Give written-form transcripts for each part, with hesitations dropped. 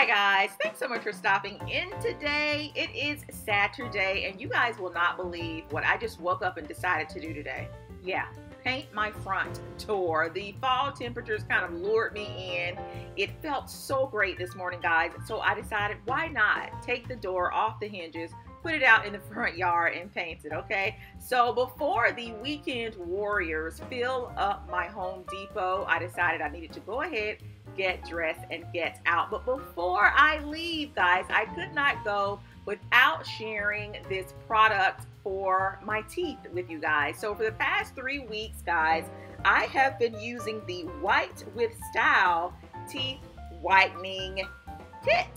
Hi guys, thanks so much for stopping in today. It is Saturday and you guys will not believe what I just woke up and decided to do today. Yeah, paint my front door. The fall temperatures kind of lured me in. It felt so great this morning, guys, so I decided why not take the door off the hinges, put it out in the front yard and paint it, okay? So before the weekend warriors fill up my Home Depot, I decided I needed to go ahead, get dressed and get out. But before I leave, guys, I could not go without sharing this product for my teeth with you guys. So for the past 3 weeks, guys, I have been using the White with Style teeth whitening kit.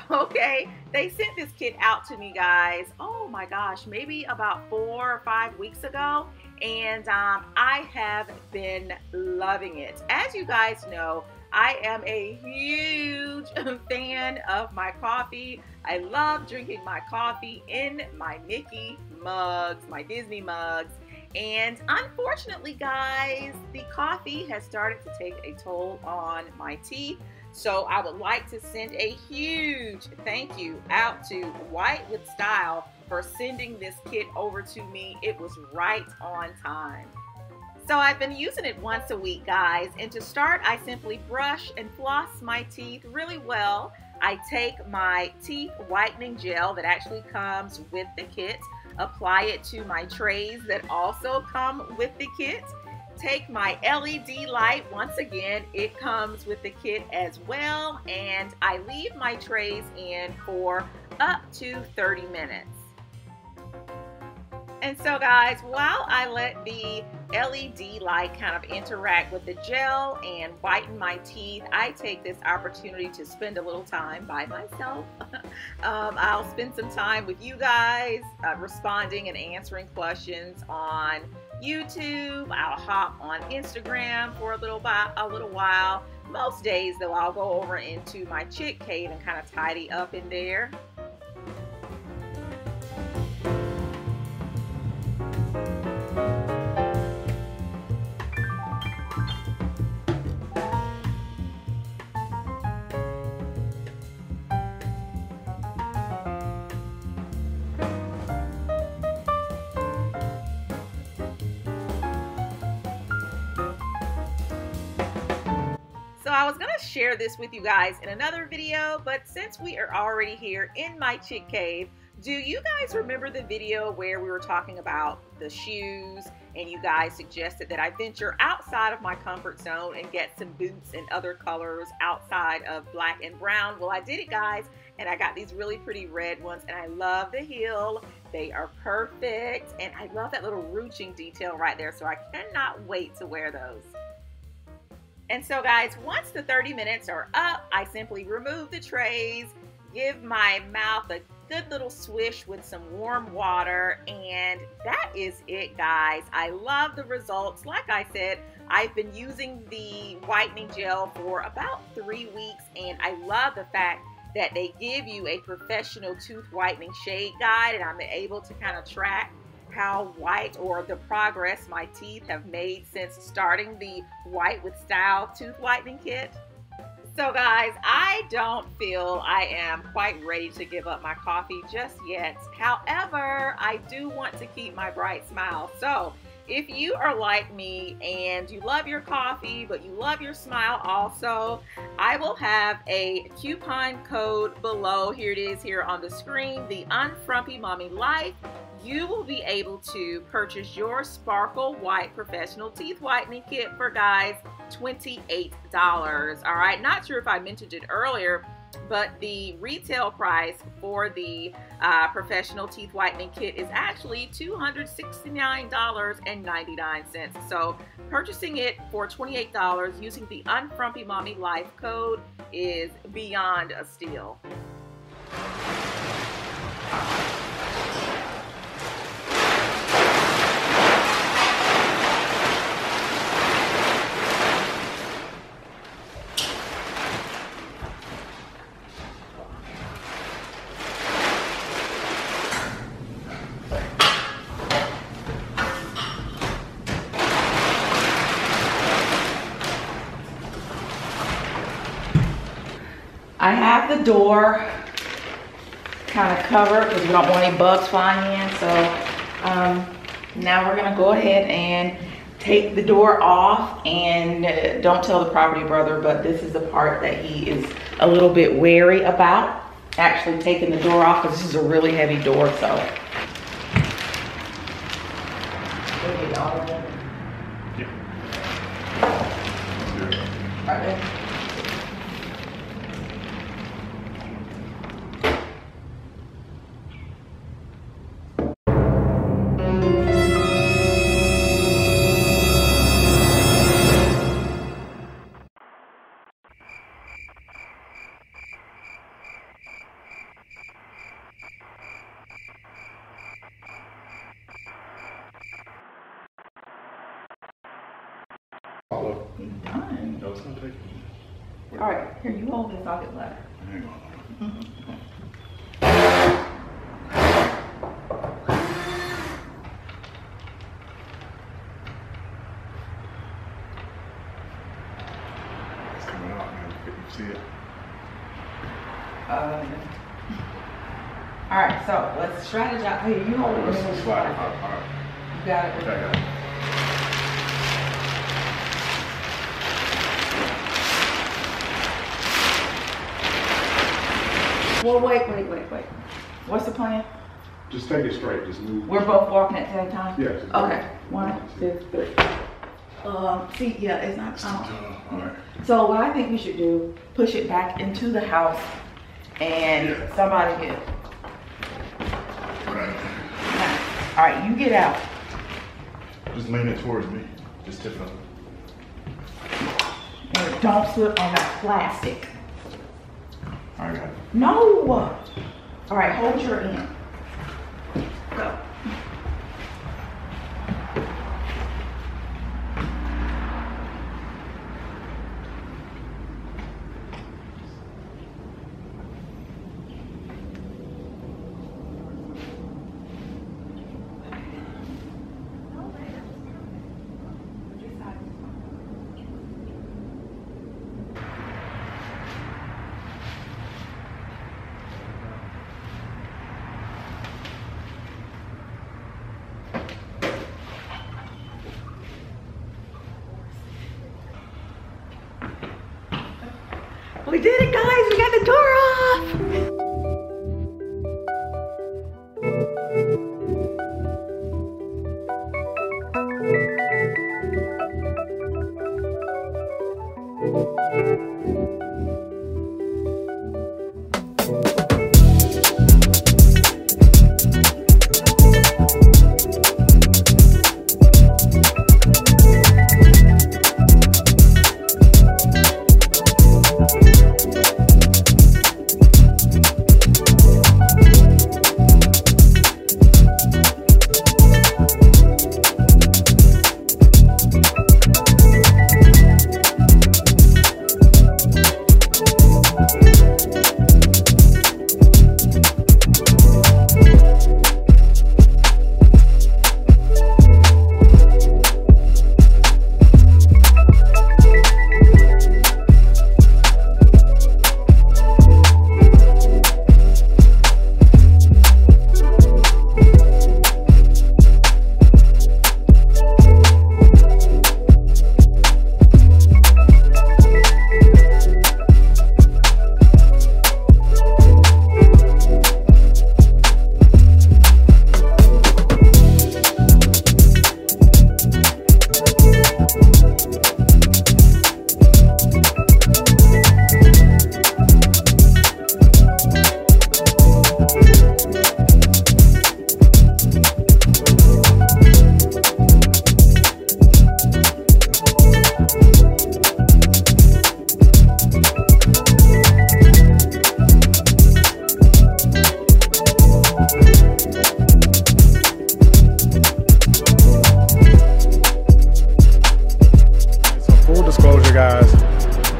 Okay, they sent this kit out to me, guys, oh my gosh, maybe about 4 or 5 weeks ago, and I have been loving it. As you guys know, I am a huge fan of my coffee. I love drinking my coffee in my Mickey mugs, my Disney mugs. And unfortunately, guys, the coffee has started to take a toll on my teeth. So I would like to send a huge thank you out to White with Style for sending this kit over to me. It was right on time. So I've been using it once a week, guys, and to start, I simply brush and floss my teeth really well. I take my teeth whitening gel that actually comes with the kit, apply it to my trays that also come with the kit, take my LED light, once again, it comes with the kit as well, and I leave my trays in for up to 30 minutes. And so guys, while I let the LED light kind of interact with the gel and whiten my teeth, I take this opportunity to spend a little time by myself. I'll spend some time with you guys, responding and answering questions on YouTube. I'll hop on Instagram for a little while. Most days though, I'll go over into my chick cave and kind of tidy up in there. So I was going to share this with you guys in another video, but since we are already here in my chick cave, do you guys remember the video where we were talking about the shoes and you guys suggested that I venture outside of my comfort zone and get some boots in other colors outside of black and brown? Well, I did it, guys, and I got these really pretty red ones, and I love the heel. They are perfect, and I love that little ruching detail right there, so I cannot wait to wear those. And so guys, once the 30 minutes are up, I simply remove the trays, give my mouth a good little swish with some warm water, and that is it, guys. I love the results. Like I said, I've been using the whitening gel for about 3 weeks, and I love the fact that they give you a professional tooth whitening shade guide, and I'm able to kind of track how white or the progress my teeth have made since starting the White with Style tooth whitening kit. So guys, I don't feel I am quite ready to give up my coffee just yet. However, I do want to keep my bright smile. So if you are like me and you love your coffee, but you love your smile also, I will have a coupon code below. Here it is here on the screen, TheUnfrumpyMommyLife. You will be able to purchase your Sparkle White Professional Teeth Whitening Kit for, guys, $28. All right, not sure if I mentioned it earlier, but the retail price for the Professional Teeth Whitening Kit is actually $269.99. So purchasing it for $28 using the Unfrumpy Mommy Life code is beyond a steal. I have the door kind of covered because we don't want any bugs flying in. So now we're gonna go ahead and take the door off, and don't tell the property brother, but this is the part that he is a little bit wary about, actually taking the door off, because this is a really heavy door. So right there. He's done. No, it's gonna take you. All right, here, you hold this, I'll get letter. Hang on. It's coming out, man. You see it? All right, so let's strategize. Here, you hold it. Let's slide it. All right. You got it. Okay, I got it. Well, wait. What's the plan? Just take it straight. Just move. We're both walking at the same time? Yes. Okay. 1, 2, 3. See, yeah, it's not. All right. So what I think we should do, push it back into the house, and somebody get. Right. All right, you get out. Just lean it towards me. Just tip it up. And don't slip on that plastic. I got it. No. All right, hold your end. Go. We did it, guys. We got the door off.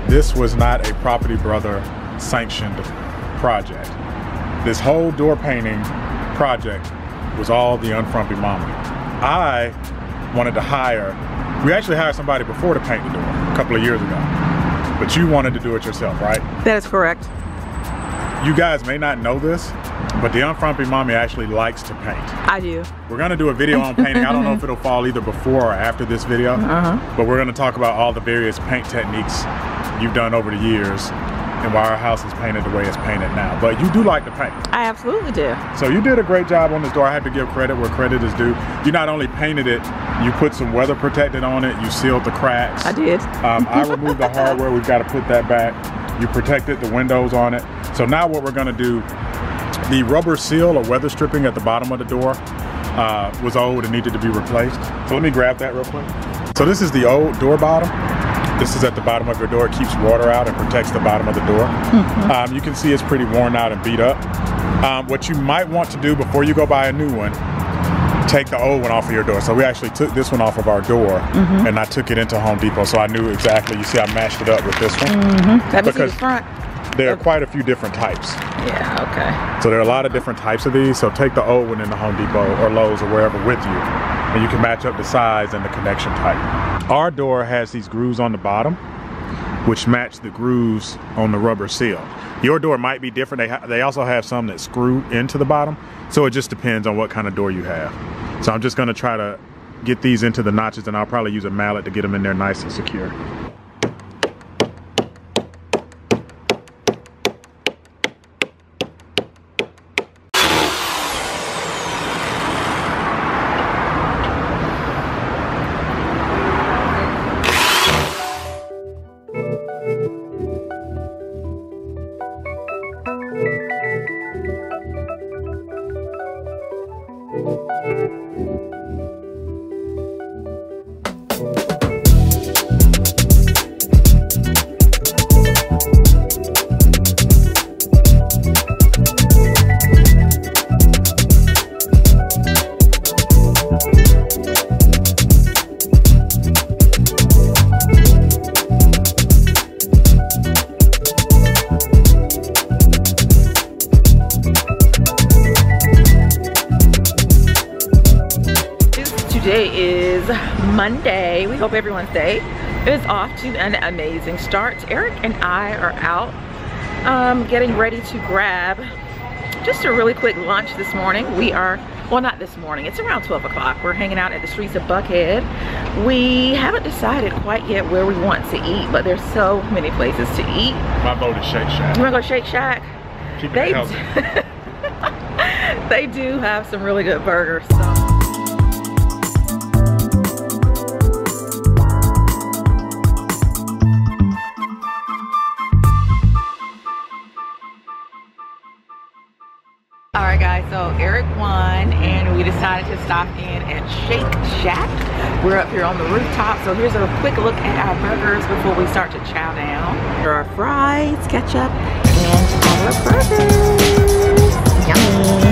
This was not a property brother sanctioned project. This whole door painting project was all the Unfrumpy Mommy. I wanted to hire, we actually hired somebody before to paint the door a couple of years ago, but you wanted to do it yourself, right? That is correct. you guys may not know this, but the Unfrumpy Mommy actually likes to paint. I do. We're gonna do a video on painting. I don't know if it'll fall either before or after this video, but we're gonna talk about all the various paint techniques you've done over the years and why our house is painted the way it's painted now. But you do like to paint. I absolutely do. So you did a great job on this door. I have to give credit where credit is due. You not only painted it, you put some weather protectant on it, you sealed the cracks. I did. I removed the hardware, we've got to put that back. You protected the windows on it. So now what we're gonna do, the rubber seal or weather stripping at the bottom of the door was old and needed to be replaced. So let me grab that real quick. So this is the old door bottom. This is at the bottom of your door. It keeps water out and protects the bottom of the door. You can see it's pretty worn out and beat up. What you might want to do before you go buy a new one, take the old one off of your door. So we actually took this one off of our door and I took it into Home Depot. So I knew exactly, you see I matched it up with this one. Let me see the front. There are quite a few different types. Yeah, okay. So there are a lot of different types of these. So take the old one in the Home Depot or Lowe's or wherever with you, and you can match up the size and the connection type. Our door has these grooves on the bottom, which match the grooves on the rubber seal. Your door might be different. They also have some that screw into the bottom. So it just depends on what kind of door you have. So I'm just gonna try to get these into the notches, and I'll probably use a mallet to get them in there nice and secure. Today is Monday. We hope everyone's day is off to an amazing start. Eric and I are out getting ready to grab just a really quick lunch this morning. We are, well, not this morning, it's around 12 o'clock. We're hanging out at the streets of Buckhead. We haven't decided quite yet where we want to eat, but there's so many places to eat. My vote is Shake Shack. You wanna go Shake Shack? Keep it healthy. They do have some really good burgers. So. Alright guys, so Eric won and we decided to stop in at Shake Shack. We're up here on the rooftop, so here's a quick look at our burgers before we start to chow down. There are fries, ketchup, and our burgers. Yummy!